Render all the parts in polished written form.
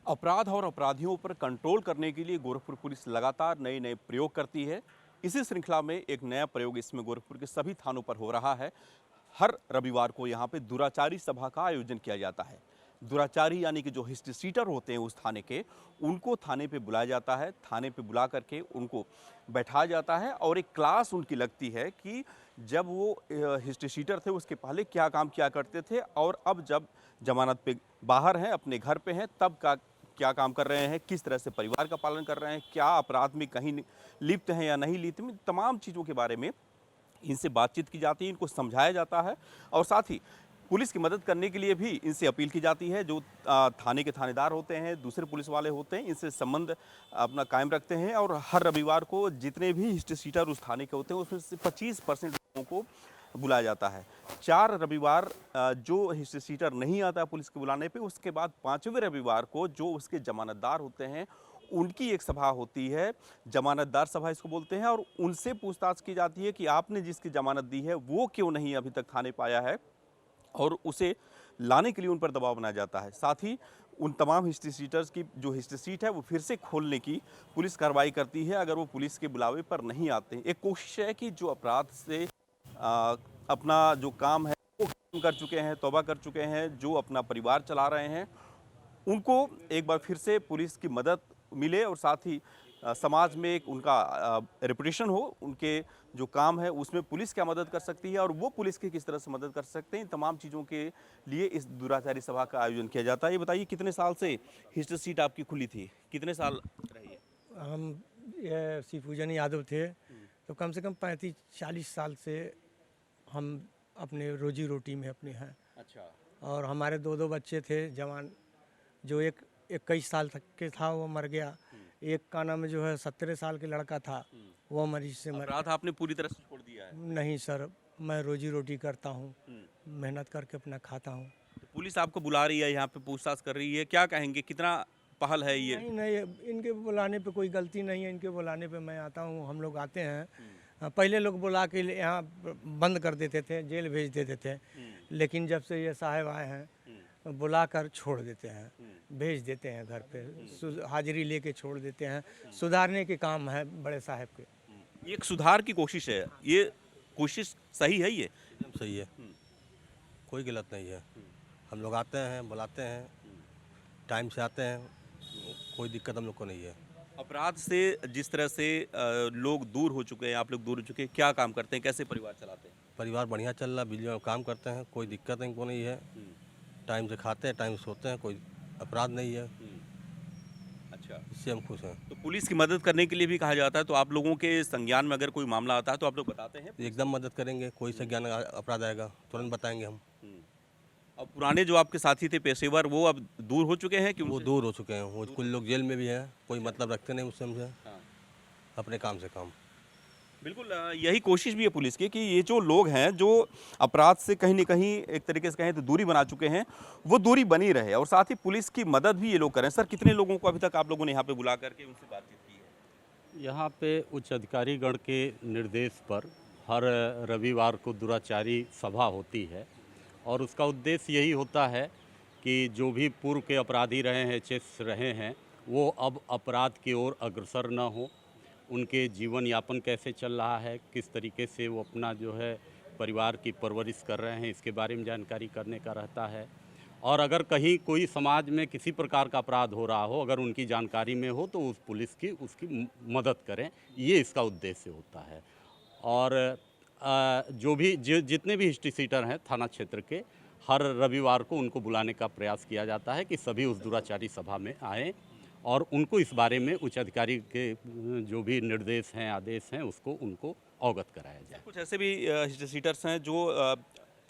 अपराध और अपराधियों पर कंट्रोल करने के लिए गोरखपुर पुलिस लगातार नए नए प्रयोग करती है। इसी श्रृंखला में एक नया प्रयोग इसमें गोरखपुर के सभी थानों पर हो रहा है। हर रविवार को यहाँ पे दुराचारी सभा का आयोजन किया जाता है। दुराचारी यानी कि जो हिस्ट्री सीटर होते हैं उस थाने के, उनको थाने पे बुलाया जाता है। थाने पे बुला करके उनको बैठाया जाता है और एक क्लास उनकी लगती है कि जब वो हिस्ट्री सीटर थे उसके पहले क्या काम किया करते थे और अब जब जमानत पे बाहर हैं, अपने घर पे हैं, तब का क्या काम कर रहे हैं, किस तरह से परिवार का पालन कर रहे हैं, क्या अपराध में कहीं लिप्त हैं या नहीं लिप्त हैं, तमाम चीज़ों के बारे में इनसे बातचीत की जाती है, इनको समझाया जाता है और साथ ही पुलिस की मदद करने के लिए भी इनसे अपील की जाती है। जो थाने के थानेदार होते हैं, दूसरे पुलिस वाले होते हैं, इनसे संबंध अपना कायम रखते हैं और हर रविवार को जितने भी हिस्ट्री सीटर उस थाने के होते हैं उसमें से 25% लोगों को बुलाया जाता है। 4 रविवार जो हिस्ट्री सीटर नहीं आता पुलिस के बुलाने पे, उसके बाद 5वें रविवार को जो उसके जमानतदार होते हैं उनकी एक सभा होती है, जमानतदार सभा इसको बोलते हैं, और उनसे पूछताछ की जाती है कि आपने जिसकी जमानत दी है वो क्यों नहीं अभी तक थाने पाया है, और उसे लाने के लिए उन पर दबाव बनाया जाता है। साथ ही उन तमाम हिस्ट्री सीटर्स की जो हिस्ट्री सीट है वो फिर से खोलने की पुलिस कार्रवाई करती है अगर वो पुलिस के बुलावे पर नहीं आते। एक कोशिश है कि जो अपराध से अपना जो काम है वो खत्म कर चुके हैं, तौबा कर चुके हैं, जो अपना परिवार चला रहे हैं, उनको एक बार फिर से पुलिस की मदद मिले और साथ ही समाज में एक उनका रेपुटेशन हो, उनके जो काम है उसमें पुलिस क्या मदद कर सकती है और वो पुलिस की किस तरह से मदद कर सकते हैं, इन तमाम चीज़ों के लिए इस दुराचारी सभा का आयोजन किया जाता है। ये बताइए कितने साल से हिस्ट्री सीट आपकी खुली थी, कितने साल रही है? हम ये शिवपूजन यादव थे तो कम से कम 35-40 साल से हम अपने रोजी रोटी में अपने हैं। अच्छा। और हमारे 2 बच्चे थे जवान, जो एक 21 साल तक के था वो मर गया। एक का नाम जो है 17 साल के लड़का था, वो मरीज से मर अपराध आपने पूरी तरह से छोड़ दिया है? नहीं सर, मैं रोजी रोटी करता हूँ, मेहनत करके अपना खाता हूँ। तो पुलिस आपको बुला रही है, यहाँ पे पूछताछ कर रही है, क्या कहेंगे, कितना पहल है ये? नहीं नहीं, इनके बुलाने पे कोई गलती नहीं है, इनके बुलाने पे मैं आता हूँ, हम लोग आते हैं। पहले लोग बुला के यहाँ बंद कर देते थे, जेल भेज देते थे, लेकिन जब से ये साहब आए हैं बुला कर छोड़ देते हैं, भेज देते हैं घर पे, हाजिरी लेके छोड़ देते हैं। सुधारने के काम है बड़े साहब के। ये एक सुधार की कोशिश है, ये कोशिश सही है ये? एकदम सही है, कोई गलत नहीं है। हम लोग आते हैं, बुलाते हैं, टाइम से आते हैं, कोई दिक्कत हम लोग को नहीं है। अपराध से जिस तरह से लोग दूर हो चुके हैं, आप लोग दूर हो चुके हैं, क्या काम करते हैं, कैसे परिवार चलाते हैं? परिवार बढ़िया चल रहा है, बिजली में काम करते हैं, कोई दिक्कत इनको नहीं है। टाइम से खाते हैं, टाइम से सोते हैं, कोई अपराध नहीं है। अच्छा। इससे हम खुश हैं। तो पुलिस की मदद करने के लिए भी कहा जाता है, तो आप लोगों के संज्ञान में अगर कोई मामला आता है तो आप लोग बताते हैं? एकदम मदद करेंगे, कोई संज्ञान अपराध आएगा तुरंत बताएंगे हम। अब पुराने जो आपके साथी थे पेशेवर, वो अब दूर हो चुके हैं कि वो दूर हो चुके हैं, वो कुछ लोग जेल में भी हैं, कोई मतलब रखते नहीं उससे, हमसे अपने काम से काम। बिल्कुल यही कोशिश भी है पुलिस की कि ये जो लोग हैं जो अपराध से कहीं न कहीं एक तरीके से कहें तो दूरी बना चुके हैं, वो दूरी बनी रहे और साथ ही पुलिस की मदद भी ये लोग करें। सर, कितने लोगों को अभी तक आप लोगों ने यहाँ पे बुला करके उनसे बातचीत की है? यहाँ पे उच्च अधिकारी गण के निर्देश पर हर रविवार को दुराचारी सभा होती है और उसका उद्देश्य यही होता है कि जो भी पूर्व के अपराधी रहे हैं, चेस रहे हैं, वो अब अपराध की ओर अग्रसर न हो, उनके जीवन यापन कैसे चल रहा है, किस तरीके से वो अपना जो है परिवार की परवरिश कर रहे हैं, इसके बारे में जानकारी करने का रहता है। और अगर कहीं कोई समाज में किसी प्रकार का अपराध हो रहा हो, अगर उनकी जानकारी में हो तो उस पुलिस की उसकी मदद करें, ये इसका उद्देश्य होता है। और जो भी जितने भी हिस्ट्री सीटर हैं थाना क्षेत्र के, हर रविवार को उनको बुलाने का प्रयास किया जाता है कि सभी उस दुराचारी सभा में आएँ और उनको इस बारे में उच्च अधिकारी के जो भी निर्देश हैं, आदेश हैं, उसको उनको अवगत कराया जाए। कुछ ऐसे भी हिस्ट्री सीटर्स हैं जो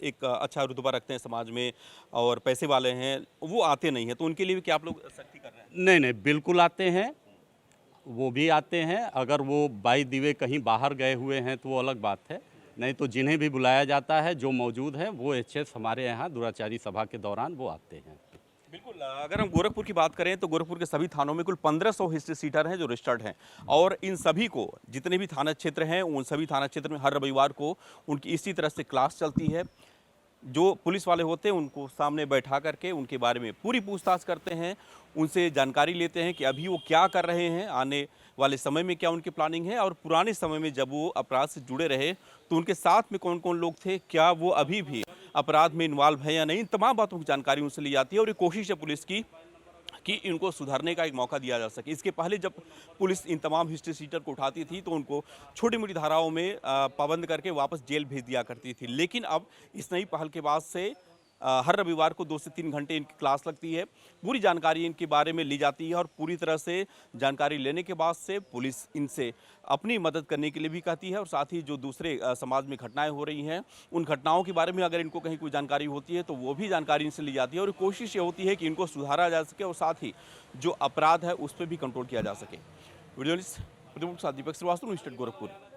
एक अच्छा रुतबा रखते हैं समाज में और पैसे वाले हैं, वो आते नहीं हैं, तो उनके लिए भी क्या आप लोग सख्ती कर रहे हैं? नहीं नहीं, बिल्कुल आते हैं, वो भी आते हैं। अगर वो बाई दिवे कहीं बाहर गए हुए हैं तो वो अलग बात है, नहीं तो जिन्हें भी बुलाया जाता है जो मौजूद हैं वो एचएस हमारे यहाँ दुराचारी सभा के दौरान वो आते हैं। बिल्कुल, अगर हम गोरखपुर की बात करें तो गोरखपुर के सभी थानों में कुल 1500 हिस्ट्री सीटर हैं जो रजिस्टर्ड हैं और इन सभी को जितने भी थाना क्षेत्र हैं उन सभी थाना क्षेत्र में हर रविवार को उनकी इसी तरह से क्लास चलती है। जो पुलिस वाले होते हैं उनको सामने बैठा करके उनके बारे में पूरी पूछताछ करते हैं, उनसे जानकारी लेते हैं कि अभी वो क्या कर रहे हैं, आने वाले समय में क्या उनकी प्लानिंग है और पुराने समय में जब वो अपराध से जुड़े रहे तो उनके साथ में कौन कौन लोग थे, क्या वो अभी भी अपराध में इन्वॉल्व है या नहीं, इन तमाम बातों की जानकारी उनसे ली जाती है। और ये कोशिश है पुलिस की कि इनको सुधारने का एक मौका दिया जा सके। इसके पहले जब पुलिस इन तमाम हिस्ट्री सीटर को उठाती थी तो उनको छोटी मोटी धाराओं में पाबंद करके वापस जेल भेज दिया करती थी, लेकिन अब इस नई पहल के बाद से हर रविवार को 2 से 3 घंटे इनकी क्लास लगती है, पूरी जानकारी इनके बारे में ली जाती है और पूरी तरह से जानकारी लेने के बाद से पुलिस इनसे अपनी मदद करने के लिए भी कहती है और साथ ही जो दूसरे समाज में घटनाएं हो रही हैं उन घटनाओं के बारे में अगर इनको कहीं कोई जानकारी होती है तो वो भी जानकारी इनसे ली जाती है और कोशिश ये होती है कि इनको सुधारा जा सके और साथ ही जो अपराध है उस पर भी कंट्रोल किया जा सके। वीडियो जर्नलिस्ट दीपक श्रीवास्तव, न्यूज़ स्टेट गोरखपुर।